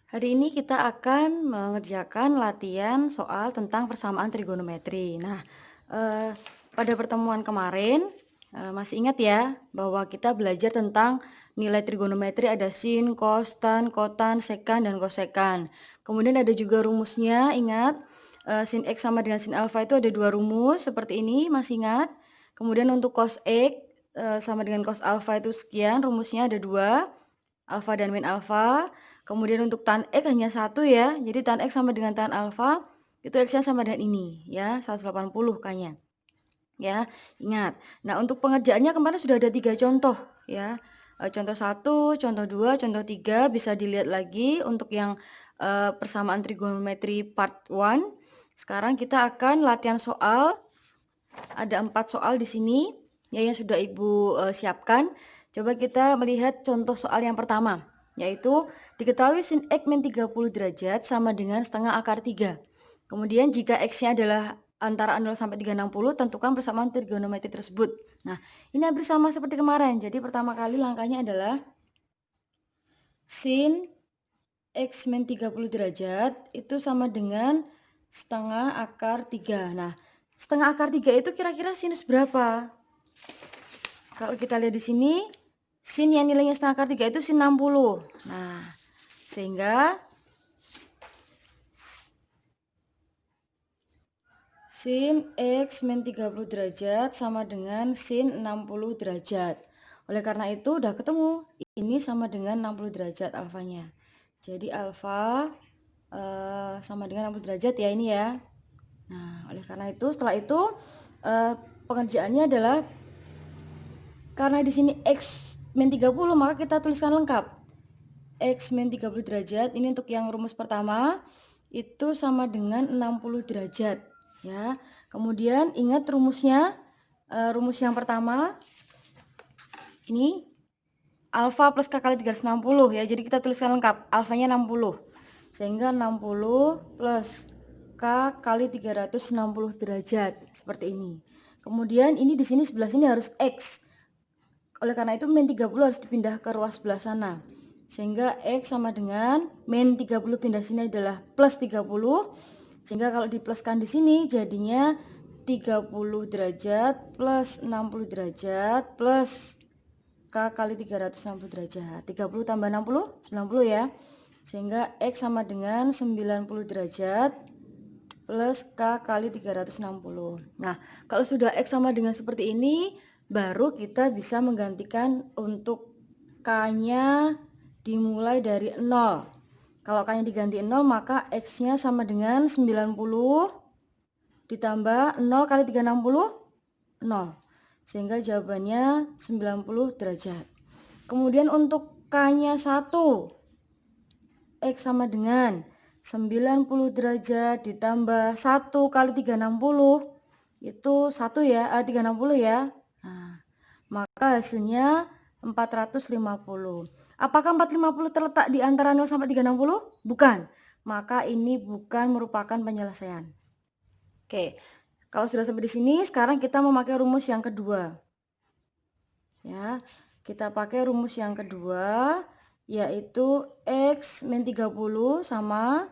Hari ini kita akan mengerjakan latihan soal tentang persamaan trigonometri. Nah, eee, pada pertemuan kemarin, masih ingat ya bahwa kita belajar tentang nilai trigonometri ada sin, cos, tan, kotan, sekan, dan kosekan. Kemudian ada juga rumusnya, ingat, sin X sama dengan sin alfa itu ada 2 rumus seperti ini, masih ingat? Kemudian untuk cos X, sama dengan cos alfa itu sekian, rumusnya ada 2. Alfa dan min alfa. Kemudian untuk tan X hanya satu ya. Jadi tan X sama dengan tan alfa, itu X-nya sama dengan ini ya, 180 K-nya. Ya, ingat. Nah, untuk pengerjaannya kemarin sudah ada 3 contoh ya. Contoh satu, contoh 2, contoh 3 bisa dilihat lagi untuk yang persamaan trigonometri part 1. Sekarang kita akan latihan soal, ada 4 soal di sini ya yang sudah Ibu siapkan. Coba kita melihat contoh soal yang pertama, yaitu diketahui sin X min 30 derajat sama dengan setengah akar 3. Kemudian jika X-nya adalah antara 0 sampai 360, tentukan persamaan trigonometri tersebut. Nah, ini hampir sama seperti kemarin. Jadi pertama kali langkahnya adalah sin X min 30 derajat itu sama dengan setengah akar 3. Nah, setengah akar 3 itu kira-kira sinus berapa? Kalau kita lihat di sini, sin yang nilainya setengah akar 3 itu sin 60. Nah, sehingga sin X min 30 derajat sama dengan sin 60 derajat. Oleh karena itu udah ketemu, ini sama dengan 60 derajat alfanya. Jadi alfa sama dengan 60 derajat ya ini ya. Nah, oleh karena itu setelah itu pengerjaannya adalah karena di sini X min 30 maka kita tuliskan lengkap. X min 30 derajat ini untuk yang rumus pertama itu sama dengan 60 derajat ya. Kemudian ingat rumusnya, rumus yang pertama ini alfa plus K kali 360 ya. Jadi kita tuliskan lengkap, alfanya 60. Sehingga 60 plus K kali 360 derajat seperti ini. Kemudian ini di sini sebelah sini harus X. Oleh karena itu min 30 harus dipindah ke ruas sebelah sana. Sehingga X sama dengan min 30 pindah sini adalah plus 30. Sehingga kalau dipluskan di sini jadinya 30 derajat plus 60 derajat plus K kali 360 derajat. 30 tambah 60, 90 ya. Sehingga X sama dengan 90 derajat plus K kali 360. Nah, kalau sudah X sama dengan seperti ini, baru kita bisa menggantikan untuk K-nya dimulai dari 0. Kalau K-nya diganti 0, maka X-nya sama dengan 90 ditambah 0 kali 360, 0. Sehingga jawabannya 90 derajat. Kemudian untuk K-nya 1, X sama dengan 90 derajat ditambah 1 kali 360 itu 1 ya, 360 ya. Nah, maka hasilnya 450. Apakah 450 terletak di antara 0 sampai 360? Bukan. Maka ini bukan merupakan penyelesaian. Oke. Kalau sudah sampai di sini, sekarang kita memakai rumus yang kedua. Ya, kita pakai rumus yang kedua, yaitu X min 30 sama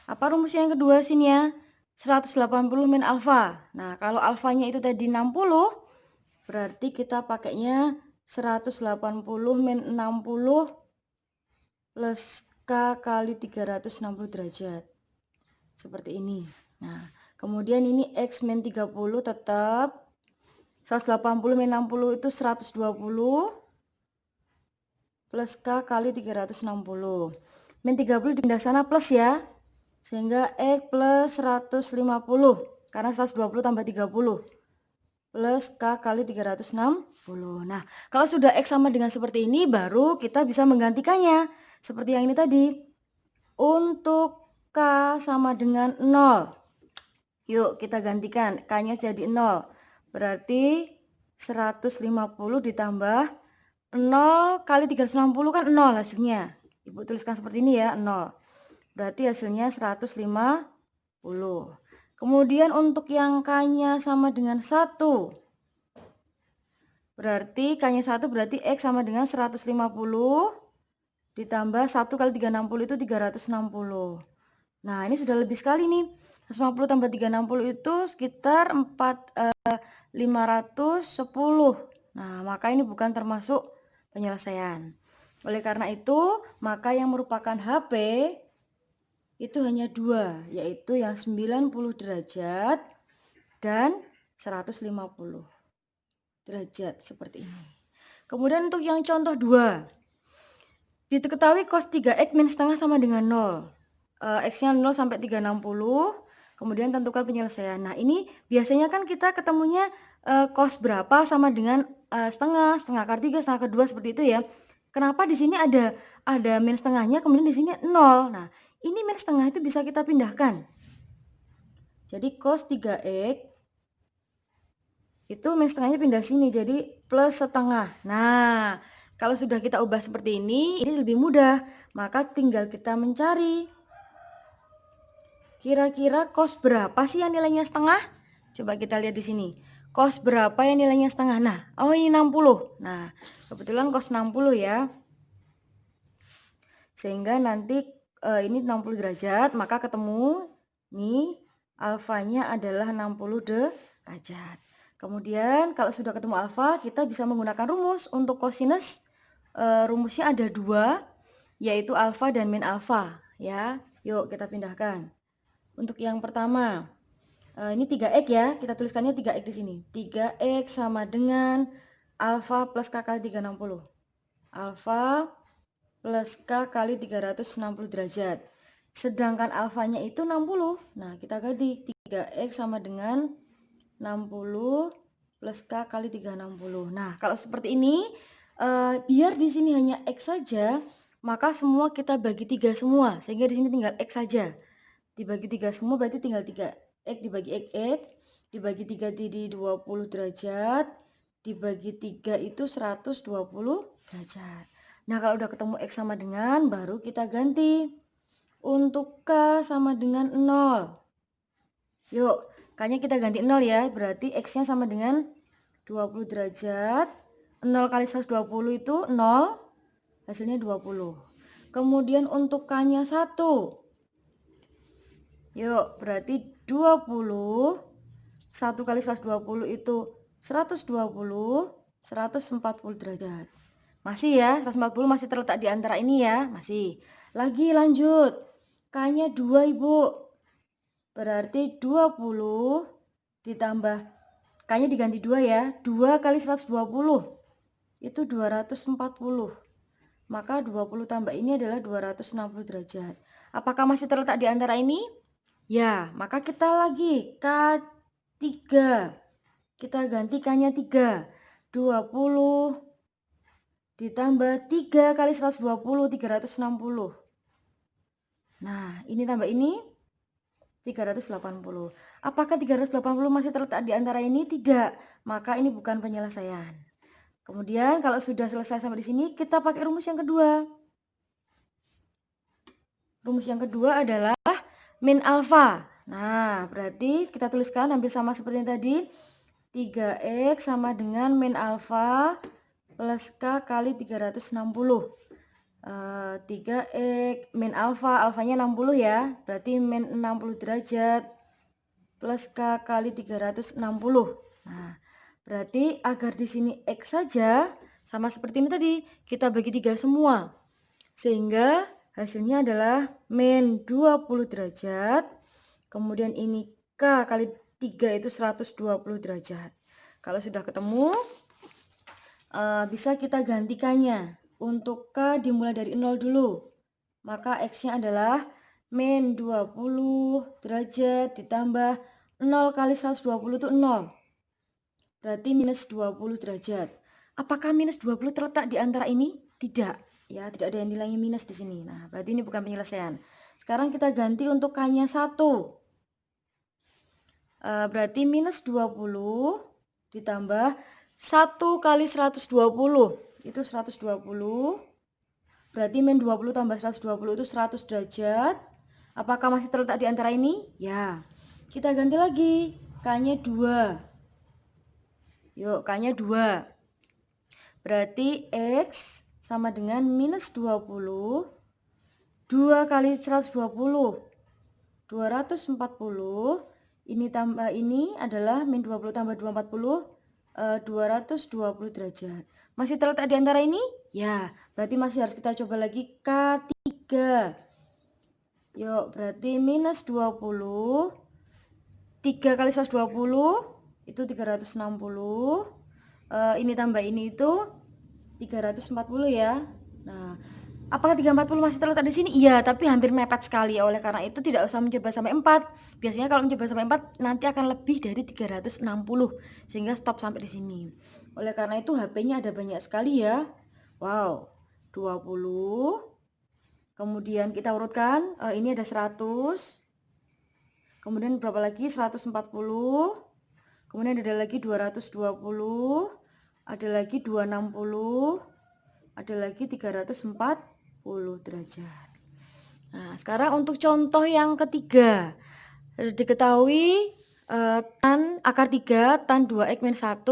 apa rumusnya yang kedua sini ya? 180 min alfa. Nah, kalau alfanya itu tadi 60, berarti kita pakainya 180 min 60 plus K kali 360 derajat. Seperti ini. Nah, kemudian ini X min 30 tetap 180 min 60 itu 120 plus K kali 360. Min 30 dipindah sana plus ya. Sehingga X plus 150. Karena 120 tambah 30. Plus K kali 360. Nah, kalau sudah X sama dengan seperti ini, baru kita bisa menggantikannya. Seperti yang ini tadi. Untuk K sama dengan 0. Yuk kita gantikan. K-nya jadi 0. Berarti 150 ditambah 0 kali 360 kan 0 hasilnya. Ibu tuliskan seperti ini ya, 0. Berarti hasilnya 150. Kemudian untuk yang K-nya sama dengan 1. Berarti K-nya 1 berarti X sama dengan 150 ditambah 1 kali 360 itu 360. Nah, ini sudah lebih sekali nih. 150 tambah 360 itu sekitar 510. Nah, maka ini bukan termasuk penyelesaian. Oleh karena itu, maka yang merupakan HP itu hanya dua, yaitu yang 90 derajat dan 150 derajat seperti ini. Kemudian untuk yang contoh 2, diketahui cos 3x min setengah sama dengan 0. X-nya 0 sampai 360, kemudian tentukan penyelesaian. Nah, ini biasanya kan kita ketemunya cos berapa sama dengan setengah, setengah akar 3, setengah akar 2 seperti itu ya. Kenapa di sini ada min setengahnya, kemudian di sini 0. Nah, ini min setengah itu bisa kita pindahkan. Jadi cos 3x itu min setengahnya pindah sini, jadi plus setengah. Nah, kalau sudah kita ubah seperti ini lebih mudah. Maka tinggal kita mencari kira-kira cos berapa sih yang nilainya setengah? Coba kita lihat di sini. Cos berapa yang nilainya setengah? Nah, oh ini 60. Nah, kebetulan cos 60 ya. Sehingga nanti ini 60 derajat, maka ketemu nih alfanya adalah 60 derajat. Kemudian kalau sudah ketemu alfa, kita bisa menggunakan rumus untuk kosinus. Rumusnya ada 2, yaitu alfa dan min alfa ya. Yuk kita pindahkan. Untuk yang pertama, ini 3x ya, kita tuliskannya 3x di sini. 3x sama dengan alfa plus k kali 360. Alfa plus k kali 360 derajat. Sedangkan alfanya itu 60. Nah, kita ganti 3x sama dengan 60 plus k kali 360. Nah, kalau seperti ini, biar di sini hanya x saja, maka semua kita bagi 3 semua. Sehingga di sini tinggal x saja. Dibagi 3 semua berarti tinggal 3x dibagi x dibagi 3 jadi 20 derajat, dibagi 3 itu 120 derajat. Nah, kalau udah ketemu x sama dengan, baru kita ganti. Untuk k sama dengan 0. Yuk, k-nya kita ganti 0 ya, berarti x-nya sama dengan 20 derajat. 0 kali 120 itu 0, hasilnya 20. Kemudian untuk k-nya 1. Yuk, berarti 20, 1 kali 120 itu 120, 140 derajat. Masih ya, 140 masih terletak di antara ini ya, masih. Lagi lanjut, K-nya 2 Ibu. Berarti 20 ditambah, K-nya diganti 2 ya, 2 kali 120, itu 240. Maka 20 tambah ini adalah 260 derajat. Apakah masih terletak di antara ini? Ya, maka kita lagi K3. Kita ganti K-nya 3. 20 ditambah 3 kali 120, 360. Nah, ini tambah ini 380. Apakah 380 masih terletak di antara ini? Tidak. Maka ini bukan penyelesaian. Kemudian kalau sudah selesai sampai di sini, kita pakai rumus yang kedua. Rumus yang kedua adalah min alfa. Nah, berarti kita tuliskan hampir sama seperti yang tadi. 3x sama dengan min alfa plus k kali 360. 3x min alfa, alfanya 60 ya. Berarti min 60 derajat plus k kali 360. Nah, berarti agar di sini x saja sama seperti ini tadi, kita bagi 3 semua. Sehingga hasilnya adalah min 20 derajat, kemudian ini K kali 3 itu 120 derajat. Kalau sudah ketemu, bisa kita gantikannya. Untuk K dimulai dari 0 dulu. Maka X-nya adalah min 20 derajat ditambah 0 kali 120 itu 0. Berarti minus 20 derajat. Apakah minus 20 terletak di antara ini? Tidak. Ya, tidak ada yang nilainya minus di sini. Nah, berarti ini bukan penyelesaian. Sekarang kita ganti untuk K-nya 1. Berarti minus 20 ditambah 1 kali 120. Itu 120. Berarti min 20 tambah 120 itu 100 derajat. Apakah masih terletak di antara ini? Ya. Kita ganti lagi. K-nya 2. Yuk, K-nya 2. Berarti X sama dengan minus 20. 2 kali 120, 240. Ini tambah ini adalah min 20 tambah 240, 220 derajat. Masih terletak di antara ini? Ya, berarti masih harus kita coba lagi K3. Yuk, berarti minus 20. 3 kali 120 itu 360. Ini tambah ini itu 340 ya. Nah, apakah 340 masih terletak di sini? Iya, tapi hampir mepet sekali. Oleh karena itu tidak usah mencoba sampai 4. Biasanya kalau mencoba sampai 4 nanti akan lebih dari 360 sehingga stop sampai di sini. Oleh karena itu HP-nya ada banyak sekali ya. Wow, 20. Kemudian kita urutkan, ini ada 100. Kemudian berapa lagi? 140. Kemudian ada lagi 220. Ada lagi 260. Ada lagi 340 derajat. Nah, sekarang untuk contoh yang ketiga. Diketahui tan akar 3 tan 2x min 1